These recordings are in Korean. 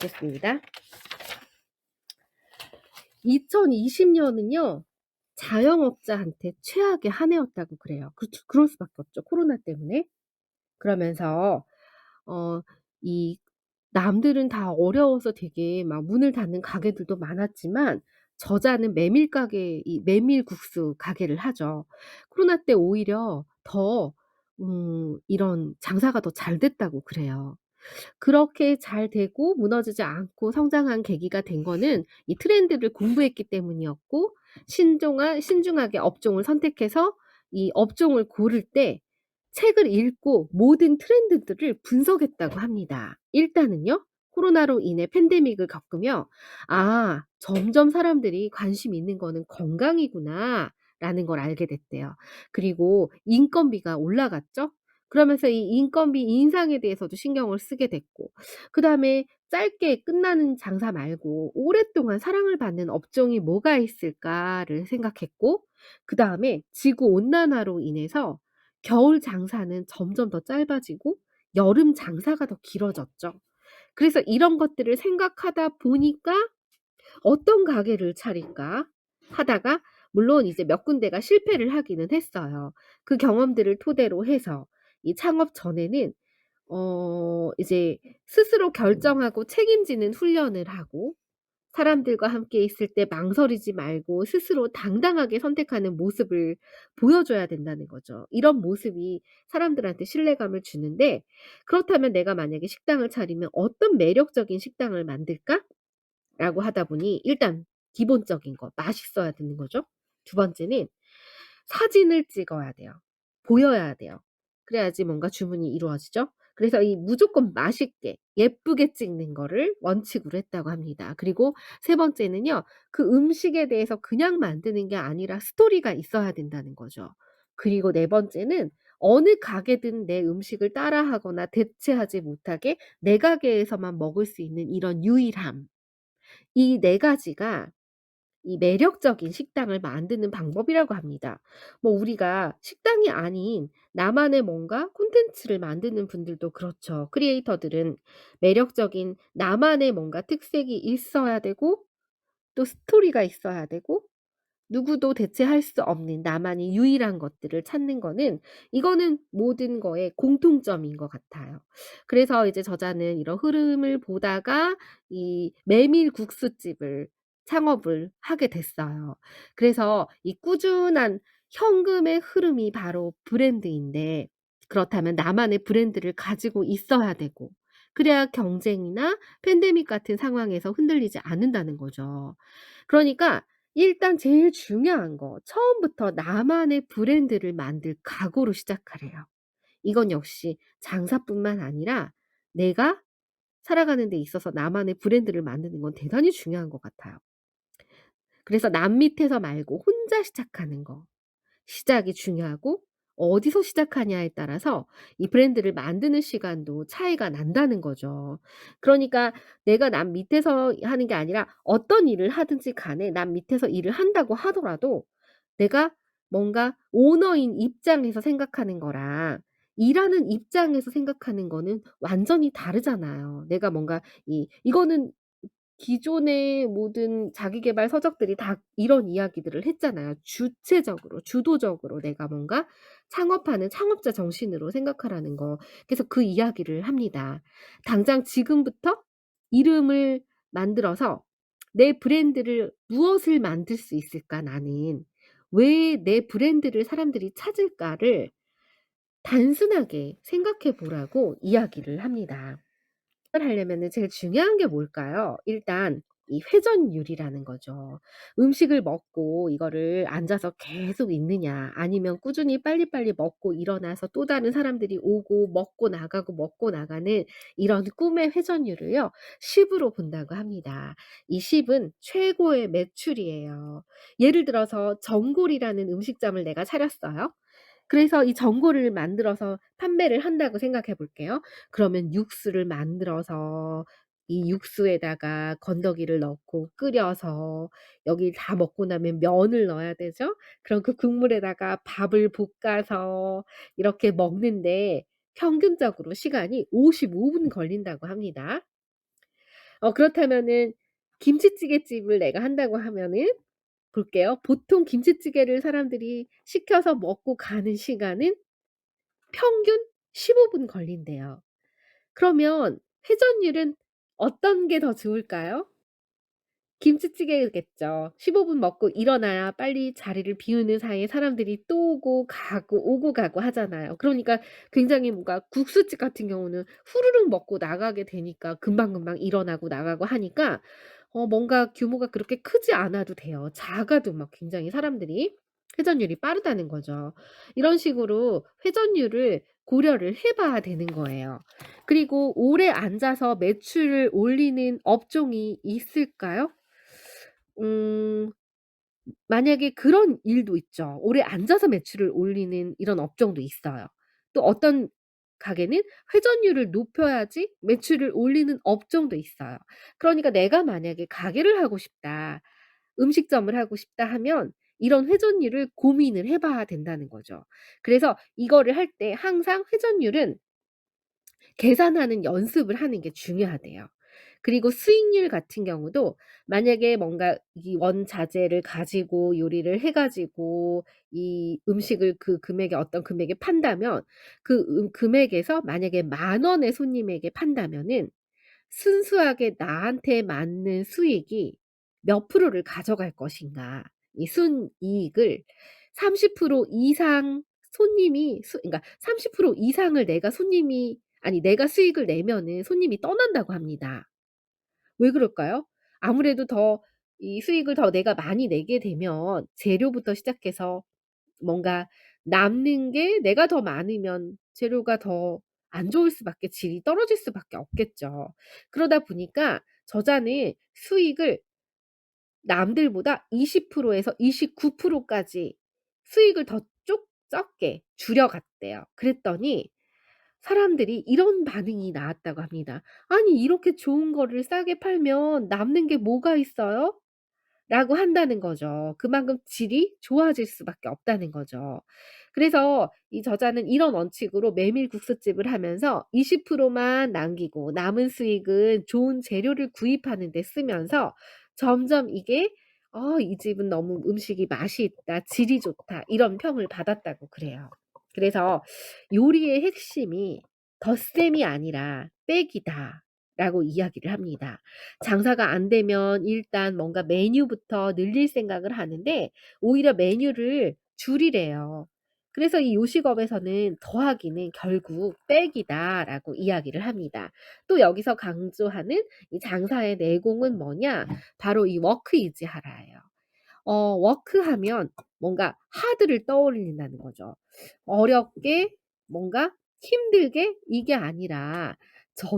됐습니다. 2020년은요. 자영업자한테 최악의 한 해였다고 그래요. 그쵸. 그럴 수밖에 없죠, 코로나 때문에. 그러면서 어 이 남들은 다 어려워서 되게 막 문을 닫는 가게들도 많았지만 저자는 메밀 가게 이 메밀국수 가게를 하죠. 코로나 때 오히려 더 이런 장사가 더 잘 됐다고 그래요. 그렇게 잘 되고 무너지지 않고 성장한 계기가 된 거는 이 트렌드를 공부했기 때문이었고 신중하게 업종을 선택해서 이 업종을 고를 때 책을 읽고 모든 트렌드들을 분석했다고 합니다. 일단은요. 코로나로 인해 팬데믹을 겪으며 '아 점점 사람들이 관심 있는 거는 건강이구나.'라는 걸 알게 됐대요. 그리고 인건비가 올라갔죠. 그러면서 이 인건비 인상에 대해서도 신경을 쓰게 됐고 그다음에 짧게 끝나는 장사 말고 '오랫동안 사랑을 받는 업종이 뭐가 있을까.'를 생각했고 그다음에 지구 온난화로 인해서 겨울 장사는 점점 더 짧아지고 여름 장사가 더 길어졌죠. 그래서 이런 것들을 생각하다 보니까 '어떤 가게를 차릴까?' 하다가 물론 이제 몇 군데가 실패를 하기는 했어요. 그 경험들을 토대로 해서 이 창업 전에는 이제 스스로 결정하고 책임지는 훈련을 하고 사람들과 함께 있을 때 망설이지 말고 스스로 당당하게 선택하는 모습을 보여줘야 된다는 거죠. 이런 모습이 사람들한테 신뢰감을 주는데 그렇다면 '내가 만약에 식당을 차리면 어떤 매력적인 식당을 만들까?' 라고 하다 보니 일단 기본적인 거 맛있어야 되는 거죠. 두 번째는 사진을 찍어야 돼요. 보여야 돼요. 그래야지 뭔가 주문이 이루어지죠. 그래서 이 무조건 맛있게 예쁘게 찍는 거를 원칙으로 했다고 합니다. 그리고 세 번째는요. 그 음식에 대해서 그냥 만드는 게 아니라 스토리가 있어야 된다는 거죠. 그리고 네 번째는 어느 가게든 내 음식을 따라하거나 대체하지 못하게 내 가게에서만 먹을 수 있는 이런 유일함. 이 네 가지가 이 매력적인 식당을 만드는 방법이라고 합니다. 뭐 우리가 식당이 아닌 나만의 뭔가 콘텐츠를 만드는 분들도 그렇죠. 크리에이터들은 매력적인 나만의 뭔가 특색이 있어야 되고 또 스토리가 있어야 되고 누구도 대체할 수 없는 나만의 유일한 것들을 찾는 거는 이거는 모든 거의 공통점인 것 같아요. 그래서 이제 저자는 이런 흐름을 보다가 이 메밀국수집을 창업을 하게 됐어요. 그래서 이 꾸준한 현금의 흐름이 바로 브랜드인데 그렇다면 나만의 브랜드를 가지고 있어야 되고 그래야 경쟁이나 팬데믹 같은 상황에서 흔들리지 않는다는 거죠. 그러니까 일단 제일 중요한 거 처음부터 나만의 브랜드를 만들 각오로 시작하래요. 이건 역시 장사뿐만 아니라 내가 살아가는 데 있어서 나만의 브랜드를 만드는 건 대단히 중요한 것 같아요. 그래서 남 밑에서 말고 혼자 시작하는 거. 시작이 중요하고 어디서 시작하냐에 따라서 이 브랜드를 만드는 시간도 차이가 난다는 거죠. 그러니까 내가 남 밑에서 하는 게 아니라 어떤 일을 하든지 간에 남 밑에서 일을 한다고 하더라도 내가 뭔가 오너인 입장에서 생각하는 거랑 일하는 입장에서 생각하는 거는 완전히 다르잖아요. 내가 뭔가 이거는 기존의 모든 자기계발 서적들이 다 이런 이야기들을 했잖아요. 주체적으로 주도적으로 내가 뭔가 창업하는 창업자 정신으로 생각하라는 거. 그래서 그 이야기를 합니다. 당장 지금부터 이름을 만들어서 '내 브랜드를 무엇을 만들 수 있을까 나는? 왜 내 브랜드를 사람들이 찾을까?'를 단순하게 생각해 보라고 이야기를 합니다. 하려면은 제일 중요한 게 뭘까요? 일단 이 회전율이라는 거죠. 음식을 먹고 이거를 앉아서 계속 있느냐 아니면 꾸준히 빨리빨리 먹고 일어나서 또 다른 사람들이 오고 먹고 나가는 이런 꿈의 회전율을요 10 으로 본다고 합니다. 이 10은 최고의 매출이에요. 예를 들어서 전골이라는 음식점을 내가 차렸어요. 그래서 이 전골을 만들어서 판매를 한다고 생각해 볼게요. 그러면 육수를 만들어서 이 육수에다가 건더기를 넣고 끓여서 여기 다 먹고 나면 면을 넣어야 되죠. 그럼 그 국물에다가 밥을 볶아서 이렇게 먹는데 평균적으로 시간이 55분 걸린다고 합니다. 그렇다면은 김치찌개집을 내가 한다고 하면은 볼게요. 보통 김치찌개를 사람들이 시켜서 먹고 가는 시간은 평균 15분 걸린대요. 그러면 회전율은 어떤 게 더 좋을까요? 김치찌개겠죠. 15분 먹고 일어나야 빨리 자리를 비우는 사이에 사람들이 또 오고 가고 하잖아요. 그러니까 굉장히 뭔가 국수집 같은 경우는 후루룩 먹고 나가게 되니까 금방금방 일어나고 나가고 하니까 뭔가 규모가 그렇게 크지 않아도 돼요. 작아도 막 굉장히 사람들이 회전율이 빠르다는 거죠. 이런 식으로 회전율을 고려를 해 봐야 되는 거예요. 그리고 오래 앉아서 매출을 올리는 업종이 있을까요? 음 만약에 그런 일도 있죠. 오래 앉아서 매출을 올리는 이런 업종도 있어요. 또 어떤 가게는 회전율을 높여야지 매출을 올리는 업종도 있어요. 그러니까 내가 만약에 가게를 하고 싶다, 음식점을 하고 싶다 하면 이런 회전율을 고민을 해 봐야 된다는 거죠. 그래서 이거를 할 때 항상 회전율은 계산하는 연습을 하는 게 중요하대요. 그리고 수익률 같은 경우도 만약에 뭔가 이 원자재를 가지고 요리를 해 가지고 이 음식을 그 금액에 어떤 금액에 판다면 그 금액에서 만약에 만 원의 손님에게 판다면은 순수하게 나한테 맞는 수익이 몇 프로를 가져갈 것인가. 이 순이익을 30% 이상 손님이 그러니까 30% 이상을 내가 수익을 내면은 손님이 떠난다고 합니다. 왜 그럴까요? 아무래도 더 이 수익을 더 내가 많이 내게 되면 재료부터 시작해서 뭔가 남는 게 내가 더 많으면 재료가 더 안 좋을 수밖에 질이 떨어질 수밖에 없겠죠. 그러다 보니까 저자는 수익을 남들보다 20% 에서 29% 까지 수익을 더 적게 줄여 갔대요. 그랬더니 사람들이 이런 반응이 나왔다고 합니다. "아니 이렇게 좋은 거를 싸게 팔면 남는 게 뭐가 있어요?" 라고 한다는 거죠. 그만큼 질이 좋아질 수밖에 없다는 거죠. 그래서 이 저자는 이런 원칙으로 메밀국수집을 하면서 20%만 남기고 남은 수익은 좋은 재료를 구입하는 데 쓰면서 점점 이게 이 집은 너무 음식이 맛이 있다. 질이 좋다." 이런 평을 받았다고 그래요. 그래서 요리의 핵심이 덧셈이 아니라 빼기다라고 이야기를 합니다. 장사가 안 되면 일단 뭔가 메뉴부터 늘릴 생각을 하는데 오히려 메뉴를 줄이래요. 그래서 이 요식업에서는 더하기는 결국 빼기다라고 이야기를 합니다. 또 여기서 강조하는 이 장사의 내공은 뭐냐? 바로 이 워크 이지 하라예요. 워크하면 뭔가 하드를 떠올린다는 거죠. 어렵게 뭔가 힘들게 이게 아니라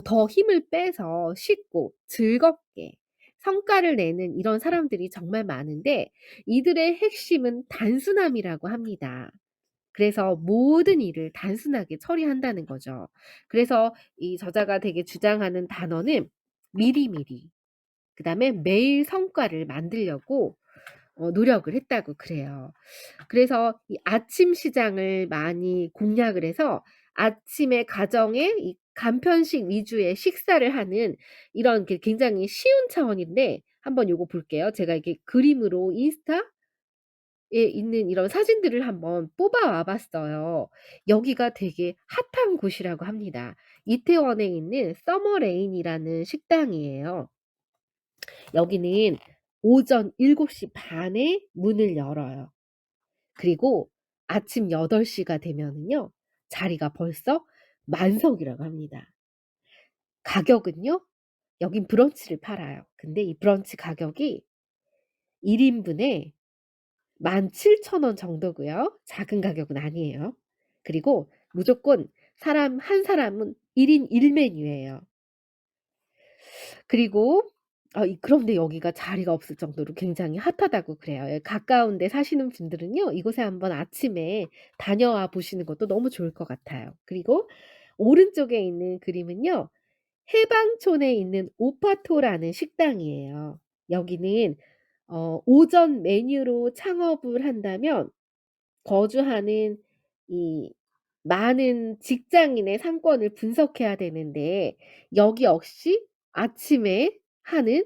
더 힘을 빼서 쉽고 즐겁게 성과를 내는 이런 사람들이 정말 많은데 이들의 핵심은 단순함이라고 합니다. 그래서 모든 일을 단순하게 처리한다는 거죠. 그래서 이 저자가 되게 주장하는 단어는 미리미리 그다음에 매일 성과를 만들려고 노력을 했다고 그래요. 그래서 이 아침 시장을 많이 공략을 해서 아침에 가정에 이 간편식 위주의 식사를 하는 이런 게 굉장히 쉬운 차원인데 한번 요거 볼게요. 제가 이게 그림으로 인스타에 있는 이런 사진들을 한번 뽑아 와 봤어요. 여기가 되게 핫한 곳이라고 합니다. 이태원에 있는 서머레인이라는 식당이에요. 여기는 오전 7시 반에 문을 열어요. 그리고 아침 8시 가 되면은요 자리가 벌써 만석이라고 합니다. 가격은요 여긴 브런치를 팔아요. 근데 이 브런치 가격이 1 인분에 17,000원 정도고요. 작은 가격은 아니에요. 그리고 무조건 사람 한 사람은 1인 1 메뉴예요. 그리고 그런데 여기가 자리가 없을 정도로 굉장히 핫하다고 그래요. 예 가까운 데 사시는 분들은요 이곳에 한번 아침에 다녀와 보시는 것도 너무 좋을 것 같아요. 그리고 오른쪽에 있는 그림은요 해방촌에 있는 오파토라는 식당이에요. 여기는 오전 메뉴로 창업을 한다면 거주하는 이 많은 직장인의 상권을 분석해야 되는데 여기 역시 아침에 하는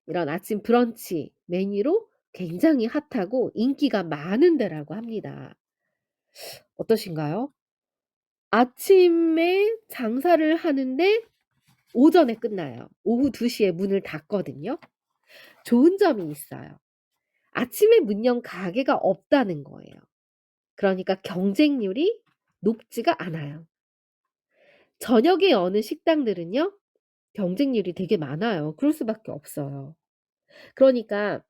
이런 아침 브런치 메뉴로 굉장히 핫하고 인기가 많은 데라고 합니다. 어떠신가요? 아침에 장사를 하는데 오전에 끝나요. 오후 2 시에 문을 닫거든요. 좋은 점이 있어요. 아침에 문 연 가게가 없다는 거예요. 그러니까 경쟁률이 높지가 않아요. 저녁에 여는 식당들은요, 경쟁률이 되게 많아요. 그럴 수밖에 없어요. 그러니까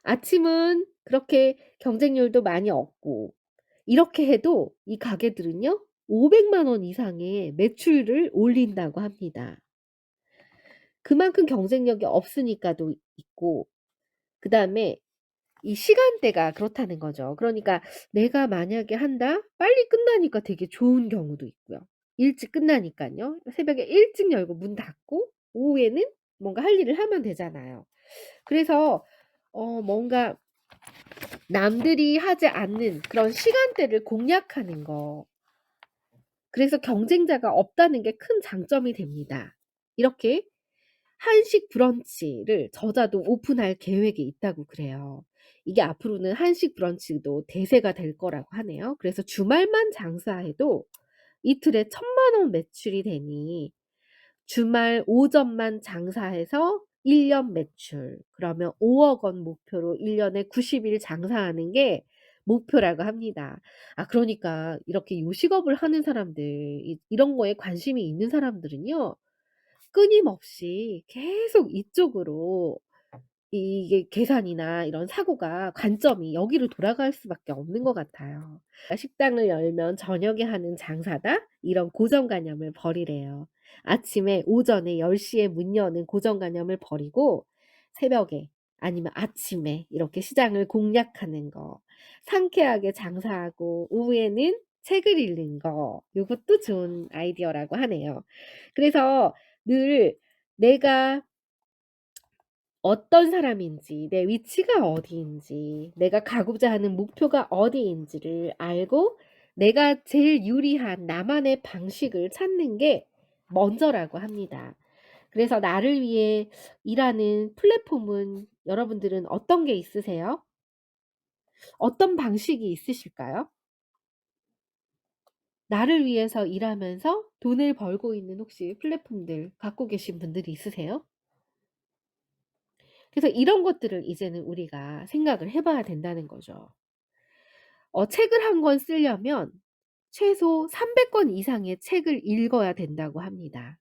아침은 그렇게 경쟁률도 많이 없고 이렇게 해도 이 가게들은요, 500만 원 이상의 매출을 올린다고 합니다. 그만큼 경쟁력이 없으니까도 있고, 그다음에 이 시간대가 그렇다는 거죠. 그러니까 내가 만약에 한다? 빨리 끝나니까 되게 좋은 경우도 있고요. 일찍 끝나니깐요. 새벽에 일찍 열고 문 닫고 오후에는 뭔가 할 일을 하면 되잖아요. 그래서 뭔가 남들이 하지 않는 그런 시간대를 공략하는 거. 그래서 경쟁자가 없다는 게 큰 장점이 됩니다. 이렇게 한식 브런치를 저자도 오픈할 계획이 있다고 그래요. 이게 앞으로는 한식 브런치도 대세가 될 거라고 하네요. 그래서 주말만 장사해도 이틀에 1,000,000원 매출이 되니 주말 오전만 장사해서 1년 매출 그러면 5억 원 목표로 1 년에 90일 장사하는 게 목표라고 합니다. 아 그러니까 이렇게 요식업을 하는 사람들 이런 거에 관심이 있는 사람들은요. 끊임없이 계속 이쪽으로 이게 계산이나 이런 사고가 관점이 여기로 돌아갈 수밖에 없는 것 같아요. 그러니까 '식당을 열면 저녁에 하는 장사다.' 이런 고정관념을 버리래요. 아침에 오전에 10 시에 문 여는 고정관념을 버리고 새벽에 아니면 아침에 이렇게 시장을 공략하는 거. 상쾌하게 장사하고 오후에는 책을 읽는 거. 요것도 좋은 아이디어라고 하네요. 그래서 늘 내가 어떤 사람인지, 내 위치가 어디인지, 내가 가고자 하는 목표가 어디인지를 알고 내가 제일 유리한 나만의 방식을 찾는 게 먼저라고 합니다. 그래서 나를 위해 일하는 플랫폼은 여러분들은 어떤 게 있으세요? 어떤 방식이 있으실까요? 나를 위해서 일하면서 돈을 벌고 있는 혹시 플랫폼들 갖고 계신 분들이 있으세요? 그래서 이런 것들을 이제는 우리가 생각을 해 봐야 된다는 거죠. 책을 한 권 쓰려면 최소 300권 이상의 책을 읽어야 된다고 합니다.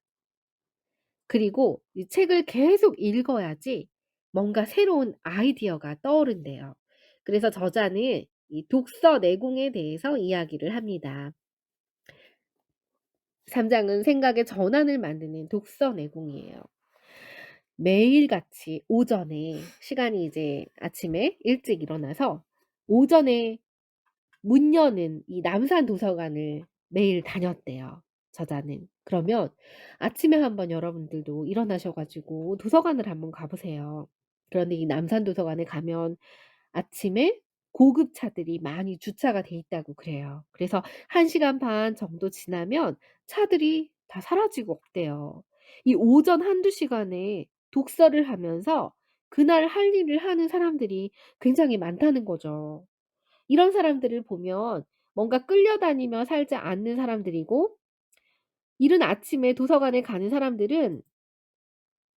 그리고 이 책을 계속 읽어야지 뭔가 새로운 아이디어가 떠오른대요. 그래서 저자는 이 독서 내공에 대해서 이야기를 합니다. 3 장은 생각의 전환을 만드는 독서 내공이에요. 매일같이 오전에 시간이 이제 아침에 일찍 일어나서 오전에 문 여는 이 남산 도서관을 매일 다녔대요, 저자는. 그러면 아침에 한번 여러분들도 일어나셔 가지고 도서관을 한번 가 보세요. 그런데 이 남산 도서관에 가면 아침에 고급 차들이 많이 주차가 돼 있다고 그래요. 그래서 1 시간 반 정도 지나면 차들이 다 사라지고 없대요. 이 오전 1-2 시간에 독서를 하면서 그날 할 일을 하는 사람들이 굉장히 많다는 거죠. 이런 사람들을 보면 뭔가 끌려다니며 살지 않는 사람들이고 이른 아침에 도서관에 가는 사람들은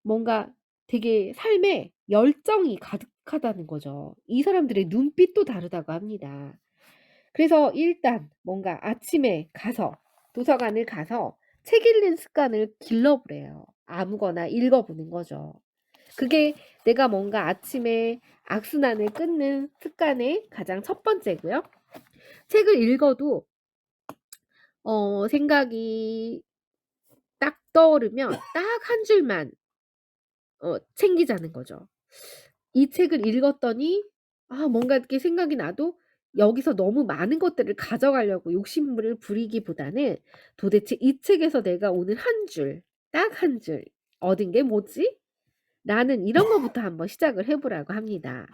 뭔가 되게 삶에 열정이 가득하다는 거죠. 이 사람들의 눈빛도 다르다고 합니다. 그래서 일단 뭔가 아침에 가서 도서관을 가서 책 읽는 습관을 길러보래요. 아무거나 읽어 보는 거죠. 그게 내가 뭔가 아침에 악순환을 끊는 습관의 가장 첫 번째고요. 책을 읽어도 생각이 딱 떠오르면 딱 한 줄만 챙기자는 거죠. 이 책을 읽었더니 뭔가 이렇게 생각이 나도 여기서 너무 많은 것들을 가져가려고 욕심을 부리기보다는 '도대체 이 책에서 내가 오늘 한 줄, 딱 한 줄 얻은 게 뭐지?' 라는 이런 거부터 한번 시작을 해 보라고 합니다.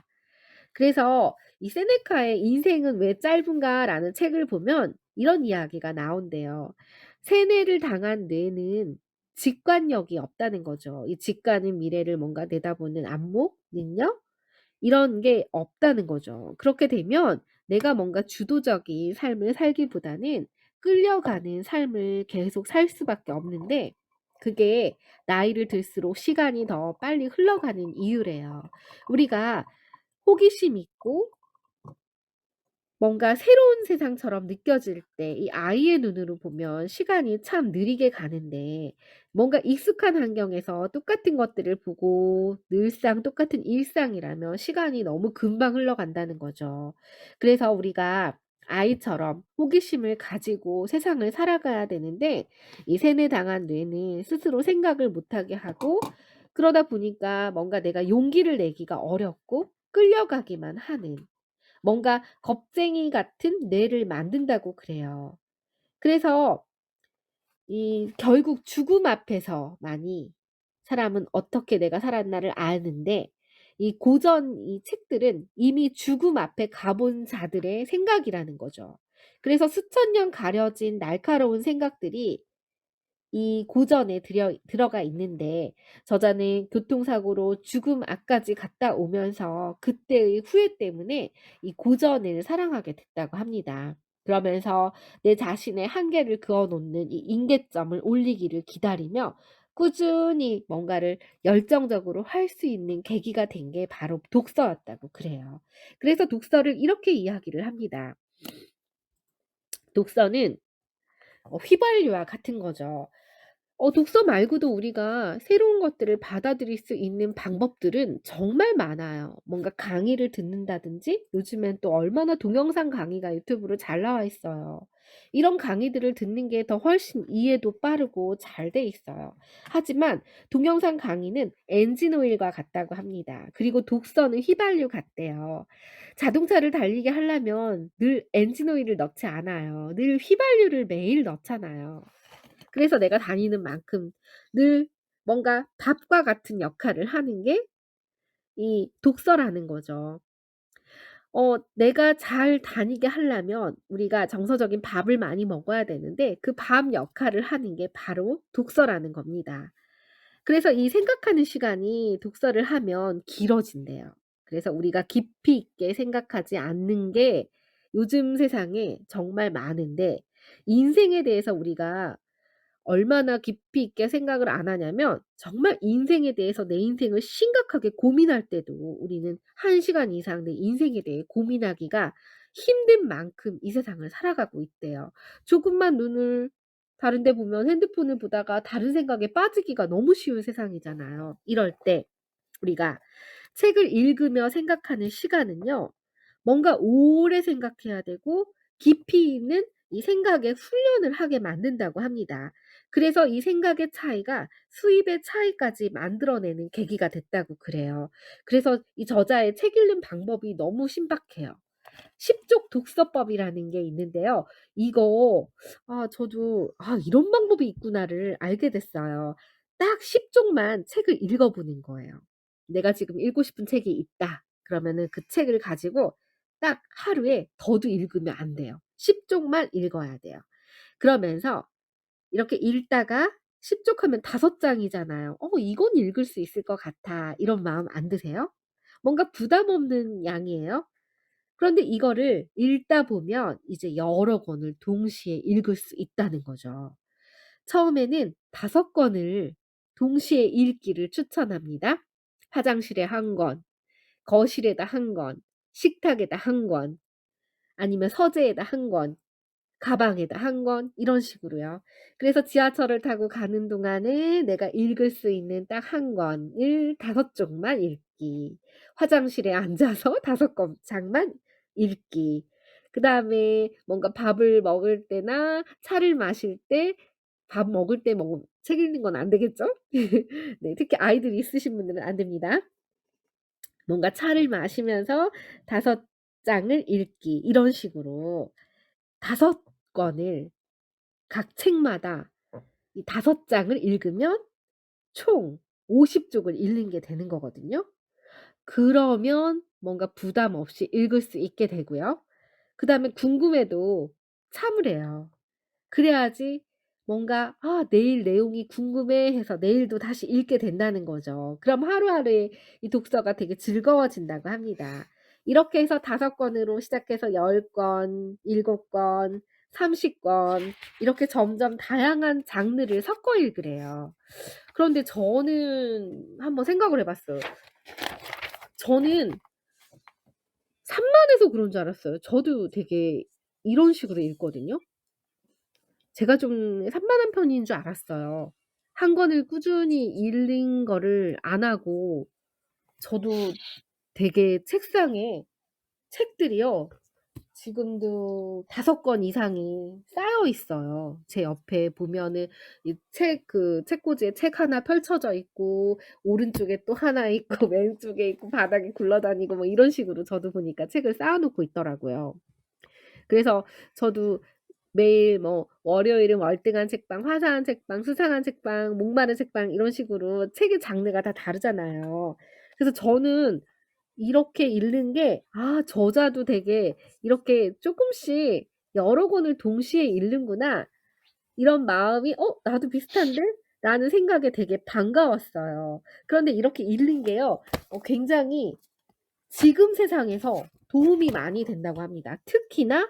그래서 이 세네카의 "인생은 왜 짧은가?"라는 책을 보면 이런 이야기가 나온대요. 세뇌를 당한 뇌는 직관력이 없다는 거죠. 이 직관은 미래를 뭔가 내다보는 안목, 능력 이런 게 없다는 거죠. 그렇게 되면 내가 뭔가 주도적인 삶을 살기보다는 끌려가는 삶을 계속 살 수밖에 없는데 그게 나이를 들수록 시간이 더 빨리 흘러가는 이유래요. 우리가 호기심 있고 뭔가 새로운 세상처럼 느껴질 때 이 아이의 눈으로 보면 시간이 참 느리게 가는데 뭔가 익숙한 환경에서 똑같은 것들을 보고 늘상 똑같은 일상이라면 시간이 너무 금방 흘러간다는 거죠. 그래서 우리가 아이처럼 호기심을 가지고 세상을 살아가야 되는데 이 세뇌당한 뇌는 스스로 생각을 못하게 하고 그러다 보니까 뭔가 내가 용기를 내기가 어렵고 끌려가기만 하는 뭔가 겁쟁이 같은 뇌를 만든다고 그래요. 그래서 이 결국 죽음 앞에서 많이 사람은 어떻게 내가 살았나를 아는데 이 고전 이 책들은 이미 죽음 앞에 가본 자들의 생각이라는 거죠. 그래서 수천 년 가려진 날카로운 생각들이 이 고전에 들어가 있는데 저자는 교통사고로 죽음 앞까지 갔다 오면서 그때의 후회 때문에 이 고전을 사랑하게 됐다고 합니다. 그러면서 내 자신의 한계를 그어 놓는 이 임계점을 올리기를 기다리며 꾸준히 뭔가를 열정적으로 할 수 있는 계기가 된 게 바로 독서였다고 그래요. 그래서 독서를 이렇게 이야기를 합니다. 독서는 휘발유와 같은 거죠. 독서 말고도 우리가 새로운 것들을 받아들일 수 있는 방법들은 정말 많아요. 뭔가 강의를 듣는다든지 요즘엔 또 얼마나 동영상 강의가 유튜브로 잘 나와 있어요. 이런 강의들을 듣는 게 더 훨씬 이해도 빠르고 잘 돼 있어요. 하지만 동영상 강의는 엔진 오일과 같다고 합니다. 그리고 독서는 휘발유 같대요. 자동차를 달리게 하려면 늘 엔진 오일을 넣지 않아요. 늘 휘발유를 매일 넣잖아요. 그래서 내가 다니는 만큼 늘 뭔가 밥과 같은 역할을 하는 게 이 독서라는 거죠. 내가 잘 다니게 하려면 우리가 정서적인 밥을 많이 먹어야 되는데 그 밥 역할을 하는 게 바로 독서라는 겁니다. 그래서 이 생각하는 시간이 독서를 하면 길어진대요. 그래서 우리가 깊이 있게 생각하지 않는 게 요즘 세상에 정말 많은데 인생에 대해서 우리가 얼마나 깊이 있게 생각을 안 하냐면 정말 인생에 대해서 내 인생을 심각하게 고민할 때도 우리는 1 시간 이상 내 인생에 대해 고민하기가 힘든 만큼 이 세상을 살아가고 있대요. 조금만 눈을 다른 데 보면 핸드폰을 보다가 다른 생각에 빠지기가 너무 쉬운 세상이잖아요. 이럴 때 우리가 책을 읽으며 생각하는 시간은요. 뭔가 오래 생각해야 되고 깊이 있는 이 생각의 훈련을 하게 만든다고 합니다. 그래서 이 생각의 차이가 수입의 차이까지 만들어내는 계기가 됐다고 그래요. 그래서 이 저자의 책 읽는 방법이 너무 신박해요. 십족 독서법이라는 게 있는데요. 이거 저도 '아 이런 방법이 있구나.'를 알게 됐어요. 딱 10 쪽만 책을 읽어 보는 거예요. 내가 지금 읽고 싶은 책이 있다. 그러면은 그 책을 가지고 딱 하루에 더도 읽으면 안 돼요. 10 쪽만 읽어야 돼요. 그러면서 이렇게 읽다가 10쪽 하면 5 장이잖아요. '이건 읽을 수 있을 것 같아.' 이런 마음 안 드세요? 뭔가 부담 없는 양이에요. 그런데 이거를 읽다 보면 이제 여러 권을 동시에 읽을 수 있다는 거죠. 처음에는 5 권을 동시에 읽기를 추천합니다. 화장실에 1 권, 거실에다 1 권, 식탁에다 1 권, 아니면 서재에다 1 권, 가방에다 1 권 이런 식으로요. 그래서 지하철을 타고 가는 동안에 내가 읽을 수 있는 딱 1 권을 5 쪽만 읽기. 화장실에 앉아서 5 권 장만 읽기. 그다음에 뭔가 밥을 먹을 때나 차를 마실 때 밥 먹을 때 뭐 책 읽는 건 안 되겠죠? 네 특히 아이들이 있으신 분들은 안 됩니다. 뭔가 차를 마시면서 5 장을 읽기 이런 식으로 5 권을 각 책마다 이 5 장을 읽으면 총 50 쪽을 읽는 게 되는 거거든요. 그러면 뭔가 부담 없이 읽을 수 있게 되고요. 그다음에 궁금해도 참으래요. 그래야지 뭔가 '아 내일 내용이 궁금해.' 해서 내일도 다시 읽게 된다는 거죠. 그럼 하루하루의 이 독서가 되게 즐거워진다고 합니다. 이렇게 해서 5 권으로 시작해서 10 권, 7 권, 30 권 이렇게 점점 다양한 장르를 섞어 읽으래요. 그런데 저는 한번 생각을 해 봤어요. 저는 산만해서 그런 줄 알았어요. 저도 되게 이런 식으로 읽거든요. 제가 좀 산만한 편인 줄 알았어요. 한 권을 꾸준히 읽는 거를 안 하고 저도 되게 책상에 책들이요. 지금도 5권 이상이 쌓여 있어요. 제 옆에 보면은 이 책꽂이에 책 하나 펼쳐져 있고 오른쪽에 또 하나 있고 왼쪽에 있고 바닥에 굴러다니고 뭐 이런 식으로 저도 보니까 책을 쌓아 놓고 있더라고요. 그래서 저도 매일 뭐 월요일은 월등한 책방, 화사한 책방, 수상한 책방, 목마른 책방 이런 식으로 책의 장르가 다 다르잖아요. 그래서 저는 이렇게 읽는 게 '아 저자도 되게 이렇게 쪼끔씩 여러 권을 동시에 읽는구나.' 이런 마음이 '어 나도 비슷한데?' 라는 생각에 되게 반가웠어요. 그런데 이렇게 읽는 게요 굉장히 지금 세상에서 도움이 많이 된다고 합니다. 특히나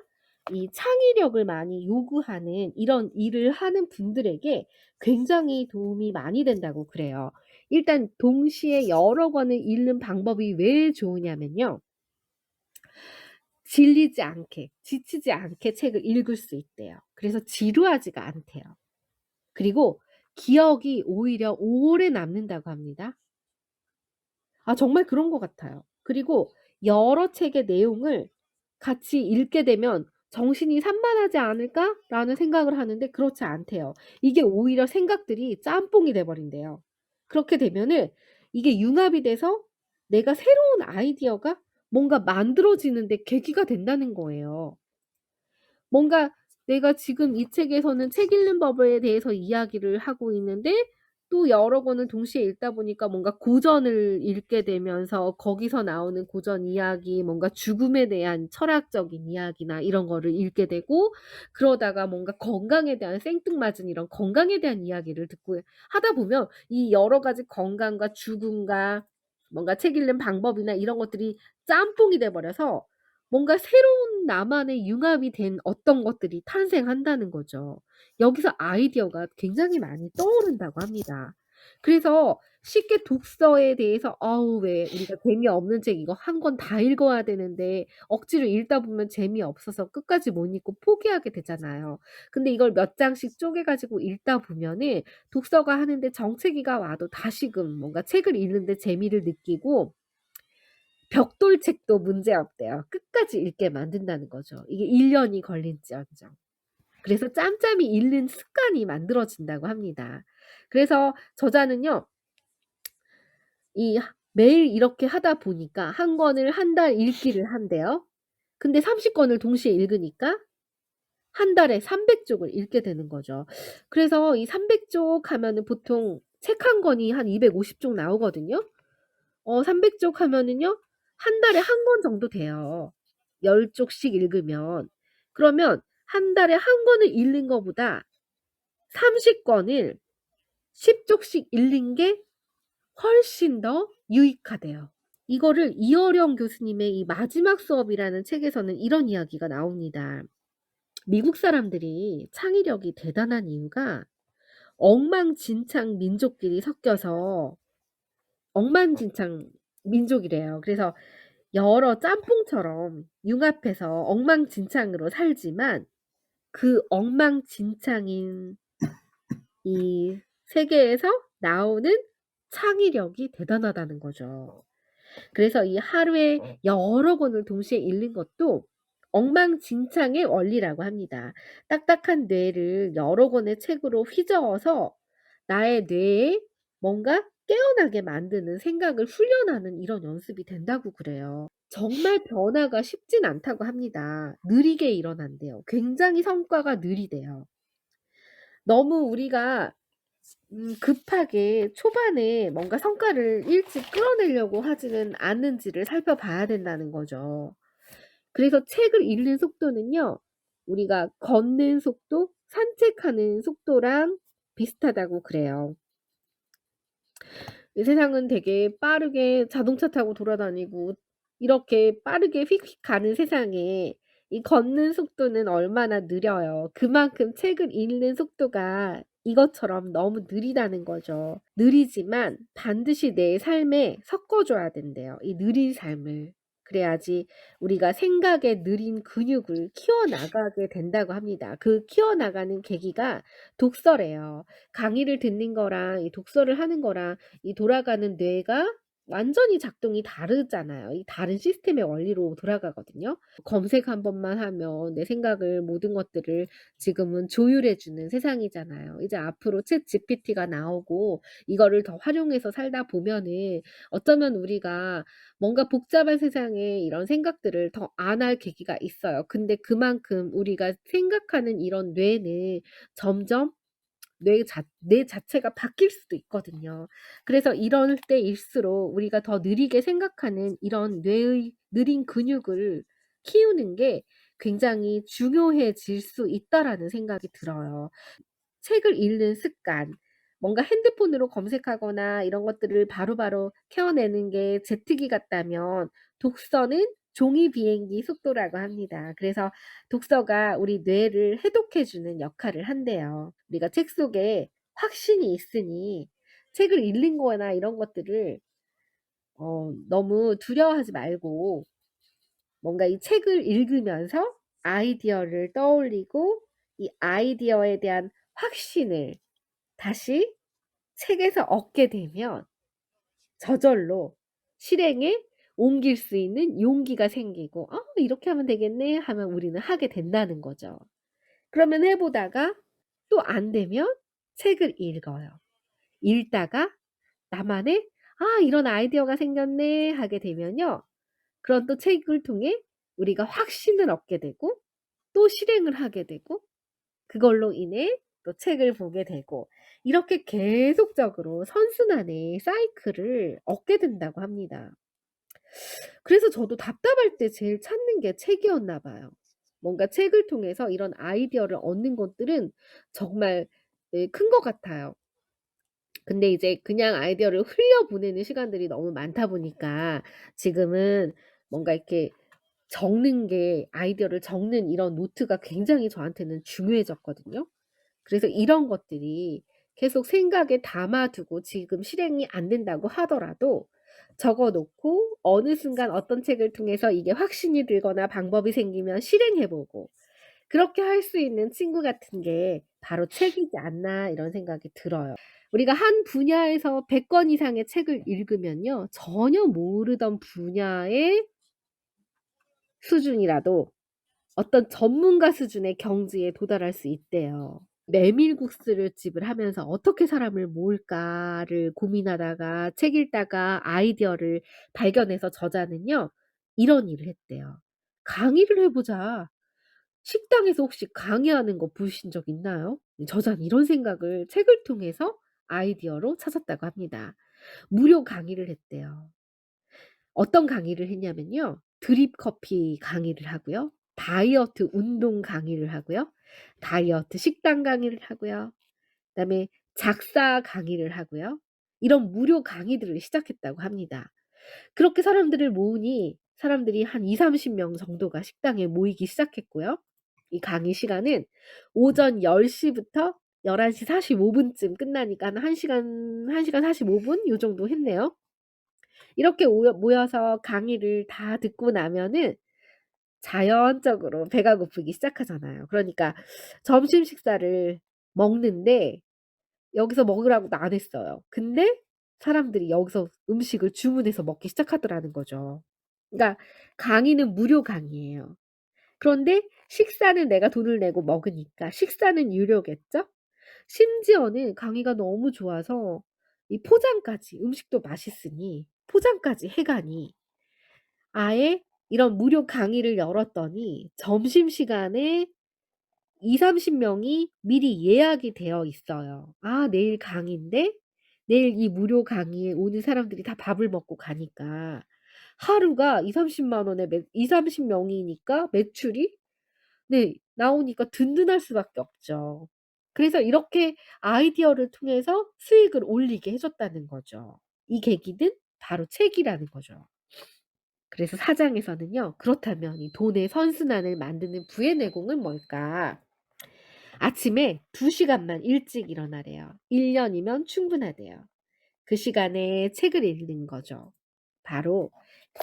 이 창의력을 많이 요구하는 이런 일을 하는 분들에게 굉장히 도움이 많이 된다고 그래요. 일단 동시에 여러 권을 읽는 방법이 왜 좋으냐면요. 질리지 않게, 지치지 않게 책을 읽을 수 있대요. 그래서 지루하지가 않대요. 그리고 기억이 오히려 오래 남는다고 합니다. 아 정말 그런 것 같아요. 그리고 여러 책의 내용을 같이 읽게 되면 '정신이 산만하지 않을까?'라는 생각을 하는데 그렇지 않대요. 이게 오히려 생각들이 짬뽕이 돼 버린대요. 그렇게 되면은 이게 융합이 돼서 내가 새로운 아이디어가 뭔가 만들어지는 데 계기가 된다는 거예요. 뭔가 내가 지금 이 책에서는 책 읽는 법에 대해서 이야기를 하고 있는데 또 여러 권을 동시에 읽다 보니까 뭔가 고전을 읽게 되면서 거기서 나오는 고전 이야기 뭔가 죽음에 대한 철학적인 이야기나 이런 거를 읽게 되고 그러다가 뭔가 건강에 대한 생뚱맞은 이런 건강에 대한 이야기를 듣고 하다 보면 이 여러 가지 건강과 죽음과 뭔가 책 읽는 방법이나 이런 것들이 짬뽕이 돼 버려서 뭔가 새로운 나만의 융합이 된 어떤 것들이 탄생한다는 거죠. 여기서 아이디어가 굉장히 많이 떠오른다고 합니다. 그래서 쉽게 독서에 대해서 '어우 왜 우리가 재미없는 책 이거 한 권 다 읽어야 되는데' 억지로 읽다 보면 재미없어서 끝까지 못 읽고 포기하게 되잖아요. 근데 이걸 몇 장씩 쪼개 가지고 읽다 보면은 독서가 하는데 정체기가 와도 다시금 뭔가 책을 읽는데 재미를 느끼고 벽돌책도 문제없대요. 끝까지 읽게 만든다는 거죠. 이게 1 년이 걸릴지언정. 그래서 짬짬이 읽는 습관이 만들어진다고 합니다. 그래서 저자는요. 이 매일 이렇게 하다 보니까 한 권을 한 달 읽기를 한대요. 근데 30 권을 동시에 읽으니까 한 달에 300 쪽을 읽게 되는 거죠. 그래서 이 300쪽 하면은 보통 책 한 권이 한 250쪽 나오거든요. 300쪽 하면은요 한 달에 한 권 정도 돼요. 10 쪽씩 읽으면. 그러면 한 달에 한 권을 읽는 거보다 30 권을 10 쪽씩 읽는 게 훨씬 더 유익하대요. 이거를 이어령 교수님의 이 마지막 수업이라는 책에서는 이런 이야기가 나옵니다. 미국 사람들이 창의력이 대단한 이유가 엉망진창 민족끼리 섞여서 엉망진창 민족이래요. 그래서 여러 짬뽕처럼 융합해서 엉망진창으로 살지만 그 엉망진창인 이 세계에서 나오는 창의력이 대단하다는 거죠. 그래서 이 하루에 여러 권을 동시에 읽는 것도 엉망진창의 원리라고 합니다. 딱딱한 뇌를 여러 권의 책으로 휘저어서 나의 뇌에 뭔가 깨어나게 만드는 생각을 훈련하는 이런 연습이 된다고 그래요. 정말 변화가 쉽진 않다고 합니다. 느리게 일어난대요. 굉장히 성과가 느리대요. 너무 우리가 급하게 초반에 뭔가 성과를 일찍 끌어내려고 하지는 않는지를 살펴봐야 된다는 거죠. 그래서 책을 읽는 속도는요. 우리가 걷는 속도, 산책하는 속도랑 비슷하다고 그래요. 이 세상은 되게 빠르게 자동차 타고 돌아다니고 이렇게 빠르게 휙휙 가는 세상에 이 걷는 속도는 얼마나 느려요. 그만큼 책을 읽는 속도가 이것처럼 너무 느리다는 거죠. 느리지만 반드시 내 삶에 섞어 줘야 된대요, 이 느린 삶을. 그래야지 우리가 생각의 느린 근육을 키워나가게 된다고 합니다. 그 키워나가는 계기가 독서래요. 강의를 듣는 거랑 이 독서를 하는 거랑 이 돌아가는 뇌가 완전히 작동이 다르잖아요. 이 다른 시스템의 원리로 돌아가거든요. 검색 한 번만 하면 내 생각을 모든 것들을 지금은 조율해 주는 세상이잖아요. 이제 앞으로 챗GPT가 나오고 이거를 더 활용해서 살다 보면은 어쩌면 우리가 뭔가 복잡한 세상에 이런 생각들을 더 안 할 계기가 있어요. 근데 그만큼 우리가 생각하는 이런 뇌는 점점 뇌 자체가 바뀔 수도 있거든요. 그래서 이럴 때일수록 우리가 더 느리게 생각하는 이런 뇌의 느린 근육을 키우는 게 굉장히 중요해질 수 있다라는 생각이 들어요. 책을 읽는 습관, 뭔가 핸드폰으로 검색하거나 이런 것들을 바로바로 캐어내는 게 제트기 같다면 독서는 종이 비행기 속도라고 합니다. 그래서 독서가 우리 뇌를 해독해 주는 역할을 한대요. 우리가 책 속에 확신이 있으니 책을 읽는 거나 이런 것들을 너무 두려워하지 말고 뭔가 이 책을 읽으면서 아이디어를 떠올리고 이 아이디어에 대한 확신을 다시 책에서 얻게 되면 저절로 실행에 옮길 수 있는 용기가 생기고 '아 이렇게 하면 되겠네.' 하면 우리는 하게 된다는 거죠. 그러면 해 보다가 또 안 되면 책을 읽어요. 읽다가 나만의 '아 이런 아이디어가 생겼네.' 하게 되면요. 그런 또 책을 통해 우리가 확신을 얻게 되고 또 실행을 하게 되고 그걸로 인해 또 책을 보게 되고 이렇게 계속적으로 선순환의 사이클을 얻게 된다고 합니다. 그래서 저도 답답할 때 제일 찾는 게 책이었나 봐요. 뭔가 책을 통해서 이런 아이디어를 얻는 것들은 정말 네 큰 것 같아요. 근데 이제 그냥 아이디어를 흘려보내는 시간들이 너무 많다 보니까 지금은 뭔가 이렇게 적는 게 아이디어를 적는 이런 노트가 굉장히 저한테는 중요해졌거든요. 그래서 이런 것들이 계속 생각에 담아 두고 지금 실행이 안 된다고 하더라도 적어 놓고 어느 순간 어떤 책을 통해서 이게 확신이 들거나 방법이 생기면 실행해 보고 그렇게 할 수 있는 친구 같은 게 바로 책이지 않나 이런 생각이 들어요. 우리가 한 분야에서 100권 이상의 책을 읽으면요. 전혀 모르던 분야의 수준이라도 어떤 전문가 수준의 경지에 도달할 수 있대요. 메밀국수를 집을 하면서 '어떻게 사람을 모을까.'를 고민하다가 책 읽다가 아이디어를 발견해서 저자는요 이런 일을 했대요. '강의를 해 보자.' 식당에서 혹시 강의하는 거 보신 적 있나요? 저자는 이런 생각을 책을 통해서 아이디어로 찾았다고 합니다. 무료 강의를 했대요. 어떤 강의를 했냐면요. 드립 커피 강의를 하고요. 다이어트 운동 강의를 하고요. 다이어트 식단 강의를 하고요. 그다음에 작사 강의를 하고요. 이런 무료 강의들을 시작했다고 합니다. 그렇게 사람들을 모으니 사람들이 한 2-30명 정도가 식당에 모이기 시작했고요. 이 강의 시간은 오전 10 시부터 11시 45 분쯤 끝나니까 한 1 시간 45분 요 정도 했네요. 이렇게 모여서 강의를 다 듣고 나면은 자연적으로 배가 고프기 시작하잖아요. 그러니까 점심 식사를 먹는데 여기서 먹으라고도 안 했어요. 근데 사람들이 여기서 음식을 주문해서 먹기 시작하더라는 거죠. 그러니까 강의는 무료 강의예요. 그런데 식사는 내가 돈을 내고 먹으니까 식사는 유료겠죠? 심지어는 강의가 너무 좋아서 이 포장까지 음식도 맛있으니 포장까지 해 가니 아예 이런 무료 강의를 열었더니 점심시간에 2-30 명이 미리 예약이 되어 있어요. '아 내일 강의인데 내일 이 무료 강의에 오는 사람들이 다 밥을 먹고 가니까 하루가 2-30만 원에 매 2-30 명이니까 매출이 네 나오니까 든든할 수밖에 없죠. 그래서 이렇게 아이디어를 통해서 수익을 올리게 해 줬다는 거죠. 이 계기는 바로 책이라는 거죠. 그래서 사장에서는요. 그렇다면 이 돈의 선순환을 만드는 부의 내공은 뭘까? 아침에 2 시간만 일찍 일어나래요. 1 년이면 충분하대요. 그 시간에 책을 읽는 거죠. 바로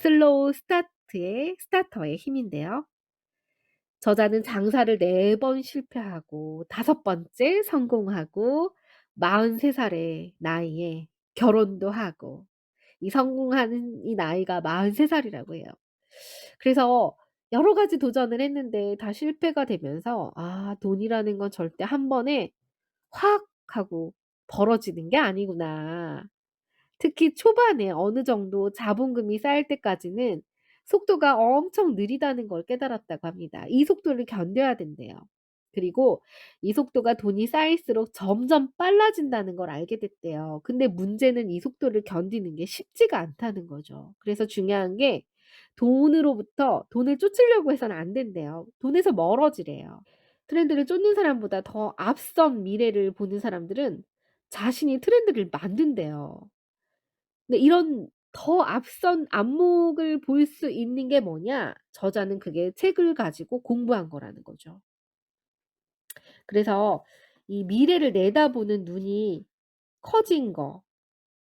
슬로우 스타트의 스타터의 힘인데요. 저자는 장사를 4번 실패하고 5 번째 성공하고 43 살의 나이에 결혼도 하고 이 성공하는 이 나이가 43 살이라고 해요. 그래서 여러 가지 도전을 했는데 다 실패가 되면서 '아 돈이라는 건 절대 한 번에 확 하고 벌어지는 게 아니구나.' 특히 초반에 어느 정도 자본금이 쌓일 때까지는 속도가 엄청 느리다는 걸 깨달았다고 합니다. 이 속도를 견뎌야 된대요. 그리고 이 속도가 돈이 쌓일수록 점점 빨라진다는 걸 알게 됐대요. 근데 문제는 이 속도를 견디는 게 쉽지가 않다는 거죠. 그래서 중요한 게 돈으로부터 돈을 쫓으려고 해서는 안 된대요. 돈에서 멀어지래요. 트렌드를 쫓는 사람보다 더 앞선 미래를 보는 사람들은 자신이 트렌드를 만든대요. 근데 이런 더 앞선 안목을 볼 수 있는 게 뭐냐? 저자는 그게 책을 가지고 공부한 거라는 거죠. 그래서 이 미래를 내다보는 눈이 커진 거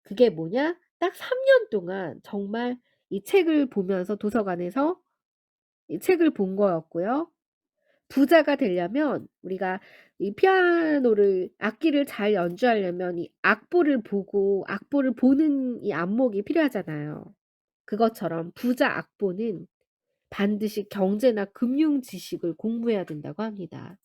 그게 뭐냐? 딱 3년 동안 정말 이 책을 보면서 도서관에서 이 책을 본 거였고요. 부자가 되려면 우리가 이 피아노를 악기를 잘 연주하려면 이 악보를 보고 악보를 보는 이 안목이 필요하잖아요. 그것처럼 부자 악보는 반드시 경제나 금융 지식을 공부해야 된다고 합니다.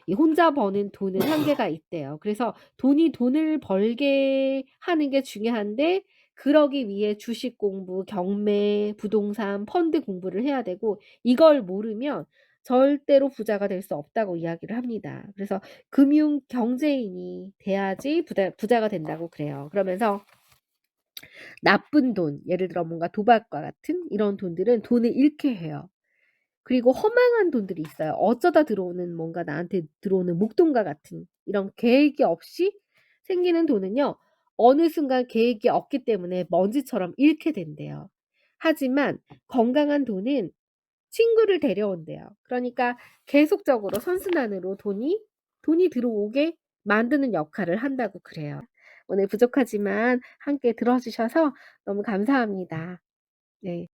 이 혼자 버는 돈은 한계가 있대요. 그래서 돈을 벌게 하는 게 중요한데 그러기 위해 주식 공부, 경매, 부동산, 펀드 공부를 해야 되고 이걸 모르면 절대로 부자가 될 수 없다고 이야기를 합니다. 그래서 금융 경제인이 돼야지 부자가 된다고 그래요. 그러면서 나쁜 돈, 예를 들어 뭔가 도박과 같은 이런 돈들은 돈을 잃게 해요. 그리고 허망한 돈들이 있어요. 어쩌다 들어오는 뭔가 나한테 들어오는 목돈과 같은 이런 계획이 없이 생기는 돈은요. 어느 순간 계획이 없기 때문에 먼지처럼 잃게 된대요. 하지만 건강한 돈은 친구를 데려온대요. 그러니까 계속적으로 선순환으로 돈이 들어오게 만드는 역할을 한다고 그래요. 오늘 부족하지만 함께 들어 주셔서 너무 감사합니다. 네.